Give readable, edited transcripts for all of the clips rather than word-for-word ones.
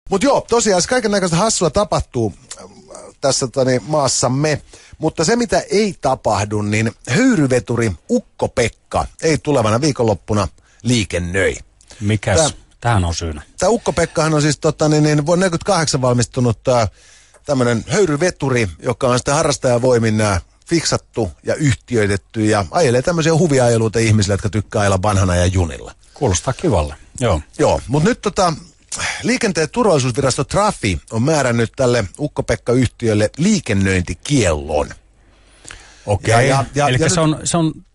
Mutta joo, tosiaan kaiken näköistä hassua tapahtuu tässä maassamme. Mutta se, mitä ei tapahdu, niin höyryveturi Ukko-Pekka ei tulevana viikonloppuna liikennöi. Mikäs tähän on syynä? Tämä Ukko-Pekkahan on siis vuonna 1948 valmistunut tämmöinen höyryveturi, joka on sitten harrastajavoimin fiksattu ja yhtiöitetty ja ajelee tämmöisiä huviajeluita ihmisille, jotka tykkää ajella vanhana ja junilla. Kuulostaa kivalle, joo. Joo, mutta nyt liikenteen turvallisuusvirasto Trafi on määrännyt tälle Ukko-Pekka-yhtiölle liikennöintikiellon. Okei, eli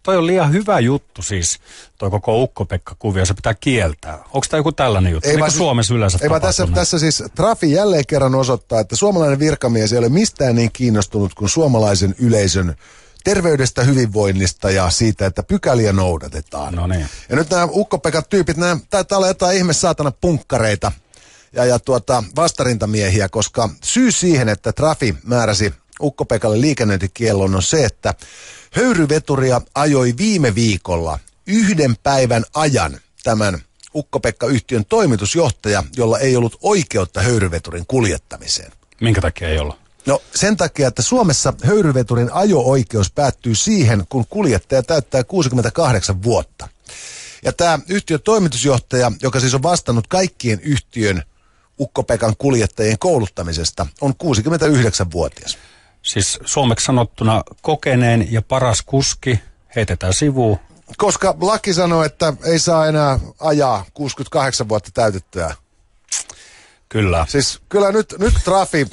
toi on liian hyvä juttu siis, toi koko Ukko-Pekka-kuvio, se pitää kieltää. Onko tämä joku tällainen juttu, niin kuin Suomessa yleensä tapahtuu? Tässä siis Trafi jälleen kerran osoittaa, että suomalainen virkamies ei ole mistään niin kiinnostunut kuin suomalaisen yleisön terveydestä, hyvinvoinnista ja siitä, että pykäliä noudatetaan. No niin. Ja nyt nämä Ukko-Pekka-tyypit, nämä taitaa olla jotain ihme saatana punkkareita ja vastarintamiehiä, koska syy siihen, että Trafi määräsi Ukko-Pekalle liikennöintikiellon on se, että höyryveturia ajoi viime viikolla 1 päivän ajan tämän Ukko-Pekka-yhtiön toimitusjohtaja, jolla ei ollut oikeutta höyryveturin kuljettamiseen. Minkä takia ei ollut? No sen takia, että Suomessa höyryveturin ajo-oikeus päättyy siihen, kun kuljettaja täyttää 68 vuotta. Ja tämä yhtiön toimitusjohtaja, joka siis on vastannut kaikkien yhtiön Ukko-Pekan kuljettajien kouluttamisesta, on 69-vuotias. Siis suomeksi sanottuna kokeneen ja paras kuski heitetään sivuun. Koska laki sanoo, että ei saa enää ajaa 68 vuotta täytettyä. Kyllä. Siis kyllä nyt Trafi,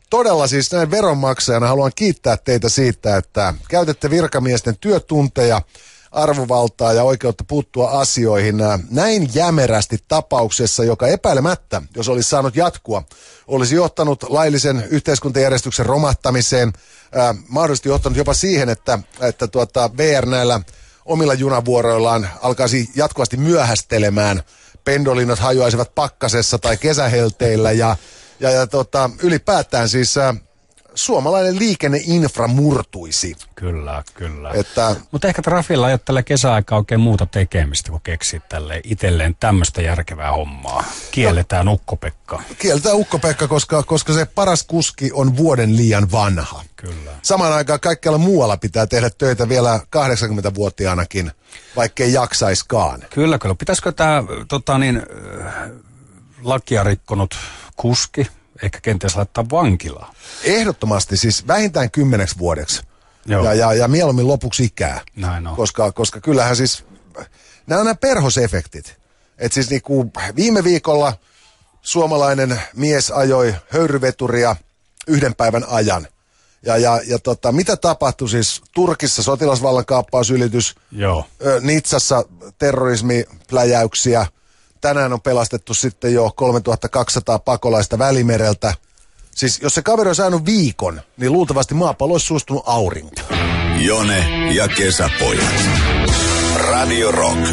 todella siis näin veronmaksajana haluan kiittää teitä siitä, että käytätte virkamiesten työtunteja, arvovaltaa ja oikeutta puuttua asioihin näin jämerästi tapauksessa, joka epäilemättä, jos olisi saanut jatkua, olisi johtanut laillisen yhteiskuntajärjestyksen romahtamiseen, mahdollisesti johtanut jopa siihen, että VR näillä omilla junavuoroillaan alkaisi jatkuvasti myöhästelemään, pendolinot hajoaisivat pakkasessa tai kesähelteillä ja ylipäätään siis suomalainen liikenneinfra murtuisi. Kyllä. Mutta ehkä Trafilla ei ole tällä kesäaikaa oikein muuta tekemistä, kun keksii tälle itselleen tämmöistä järkevää hommaa. Kielletään Ukko-Pekka. Kielletään Ukko-Pekka, koska se paras kuski on vuoden liian vanha. Kyllä. Samaan aikaan kaikkialla muualla pitää tehdä töitä vielä 80-vuotiaanakin, vaikkei jaksaiskaan. Kyllä. Pitäisikö tämä lakia rikkonut kuski ehkä kenties laittaa vankilaan? Ehdottomasti, siis vähintään 10 vuodeksi. Joo. Ja mieluummin lopuksi ikää. Näin on. Koska kyllähän siis, nämä on nämä perhosefektit. Että siis niinku viime viikolla suomalainen mies ajoi höyryveturia 1 päivän ajan. Ja mitä tapahtui siis Turkissa sotilasvallankaappausylitys, Nitsassa terrorismipläjäyksiä, tänään on pelastettu sitten jo 3200 pakolaista Välimereltä. Siis jos se kaveri on saanut viikon, niin luultavasti maapallo olisi suostunut aurinkoon. Jone ja kesäpojat. Radio Rock.